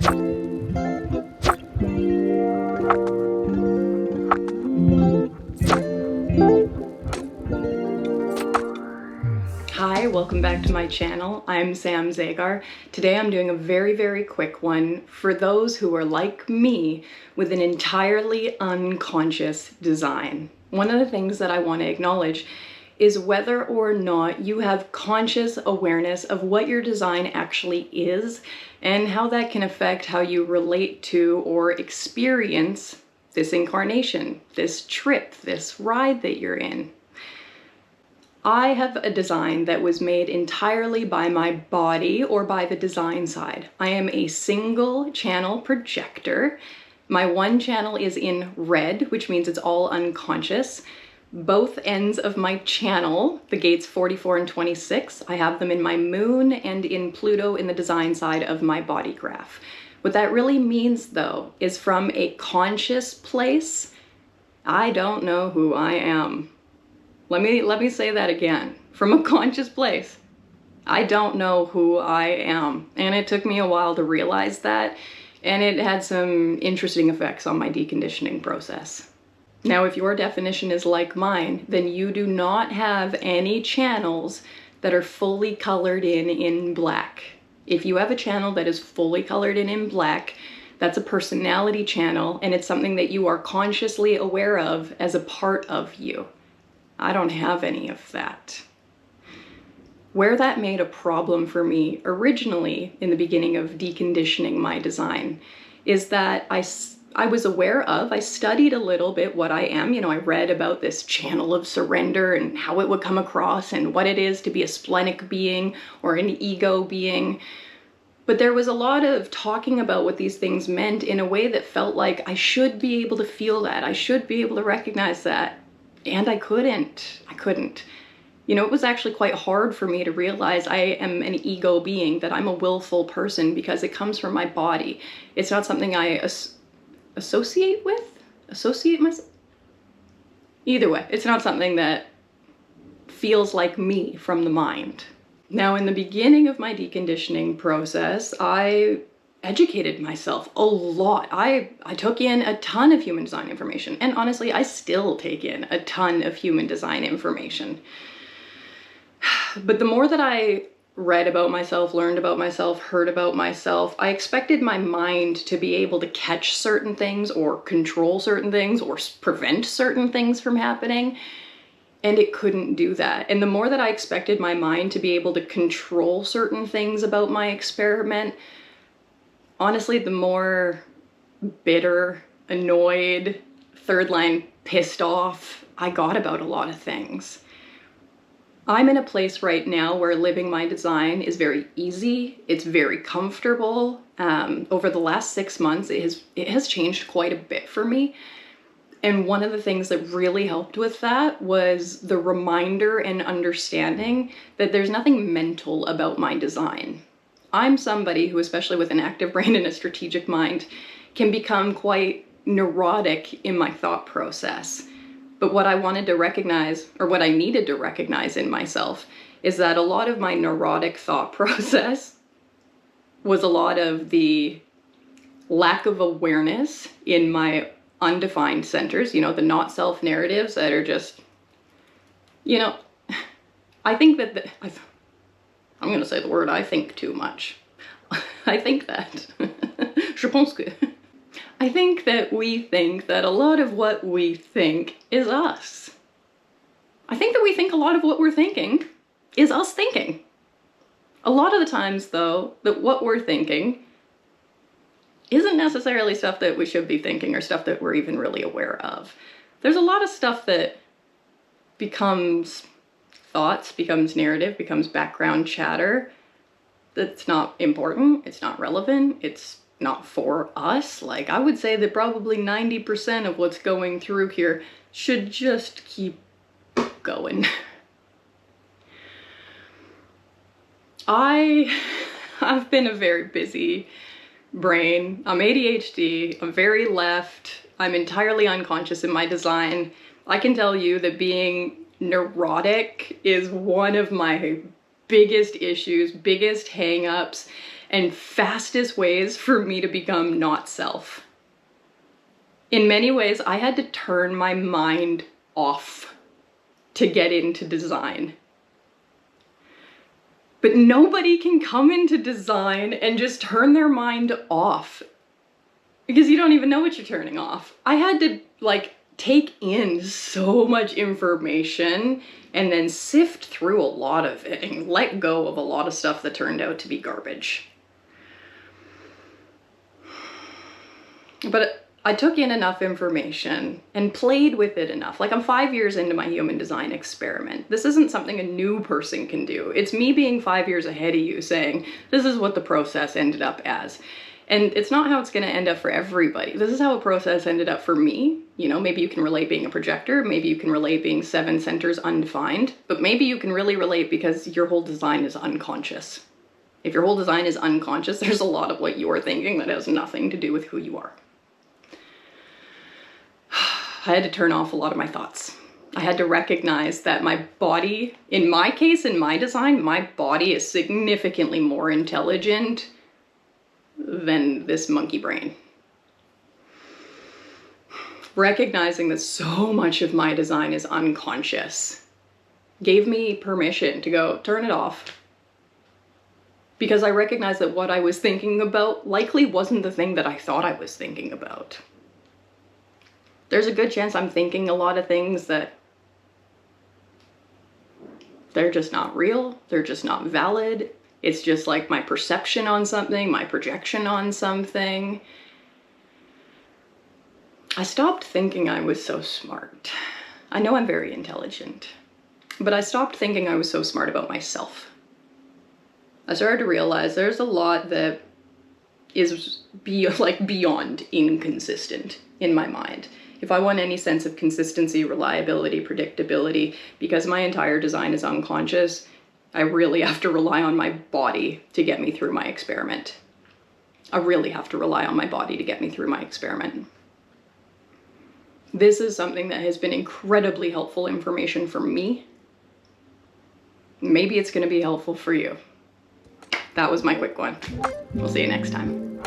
Hi, welcome back to my channel. I'm Sam Zagar. Today I'm doing a very quick one for those who are like me with an entirely unconscious design. One of the things that I want to acknowledge is whether or not you have conscious awareness of what your design actually is and how that can affect how you relate to or experience this incarnation, this trip, this ride that you're in. I have a design that was made entirely by my body or by the design side. I am a single channel projector. My one channel is in red, which means it's all unconscious. Both ends of my channel, the gates 44 and 26, I have them in my moon and in Pluto in the design side of my body graph. What that really means though is from a conscious place, I don't know who I am. Let me say that again. From a conscious place, I don't know who I am. And it took me a while to realize that, and it had some interesting effects on my deconditioning process. Now, if your definition is like mine, then you do not have any channels that are fully colored in black. If you have a channel that is fully colored in black, that's a personality channel, and it's something that you are consciously aware of as a part of you. I don't have any of that. Where that made a problem for me originally in the beginning of deconditioning my design is that I was aware of, I studied a little bit what I am. You know, I read about this channel of surrender and how it would come across and what it is to be a splenic being or an ego being. But there was a lot of talking about what these things meant in a way that felt like I should be able to feel that. I should be able to recognize that. And I couldn't. You know, it was actually quite hard for me to realize I am an ego being, that I'm a willful person, because it comes from my body. It's not something I associate myself. Either way, it's not something that feels like me from the mind. Now, in the beginning of my deconditioning process, I educated myself a lot. I took in a ton of human design information, and honestly, I still take in a ton of human design information. But the more that I read about myself, learned about myself, heard about myself, I expected my mind to be able to catch certain things or control certain things or prevent certain things from happening, and it couldn't do that. And the more that I expected my mind to be able to control certain things about my experiment, honestly, the more bitter, annoyed, third line pissed off I got about a lot of things. I'm in a place right now where living my design is very easy. It's very comfortable. Over the last 6 months, it has changed quite a bit for me. And one of the things that really helped with that was the reminder and understanding that there's nothing mental about my design. I'm somebody who, especially with an active brain and a strategic mind, can become quite neurotic in my thought process. But what I wanted to recognize, or what I needed to recognize in myself, is that a lot of my neurotic thought process was a lot of the lack of awareness in my undefined centers, you know, the not self narratives that are just, you know, I think that I'm going to say the word, I think too much. I think that. Je pense que. I think that we think that a lot of what we think is us. I think that we think a lot of what we're thinking is us thinking. A lot of the times, though, that what we're thinking isn't necessarily stuff that we should be thinking or stuff that we're even really aware of. There's a lot of stuff that becomes thoughts, becomes narrative, becomes background chatter that's not important, it's not relevant, it's not for us. Like, I would say that probably 90% of what's going through here should just keep going. I've been a very busy brain. I'm ADHD, I'm very left, I'm entirely unconscious in my design. I can tell you that being neurotic is one of my biggest issues, biggest hang-ups, and fastest ways for me to become not self. In many ways, I had to turn my mind off to get into design. But nobody can come into design and just turn their mind off, because you don't even know what you're turning off. I had to like take in so much information and then sift through a lot of it and let go of a lot of stuff that turned out to be garbage. But I took in enough information and played with it enough. Like, I'm 5 years into my human design experiment. This isn't something a new person can do. It's me being 5 years ahead of you saying, this is what the process ended up as. And it's not how it's going to end up for everybody. This is how a process ended up for me. You know, maybe you can relate being a projector, maybe you can relate being 7 centers undefined, but maybe you can really relate because your whole design is unconscious. If your whole design is unconscious, there's a lot of what you're thinking that has nothing to do with who you are. I had to turn off a lot of my thoughts. I had to recognize that my body, in my case, in my design, my body is significantly more intelligent than this monkey brain. Recognizing that so much of my design is unconscious gave me permission to go, turn it off. Because I recognized that what I was thinking about likely wasn't the thing that I thought I was thinking about. There's a good chance I'm thinking a lot of things that they're just not real, they're just not valid. It's just like my perception on something, my projection on something. I stopped thinking I was so smart. I know I'm very intelligent, but I stopped thinking I was so smart about myself. I started to realize there's a lot that is beyond inconsistent in my mind. If I want any sense of consistency, reliability, predictability, because my entire design is unconscious, I really have to rely on my body to get me through my experiment. I really have to rely on my body to get me through my experiment. This is something that has been incredibly helpful information for me. Maybe it's going to be helpful for you. That was my quick one. We'll see you next time.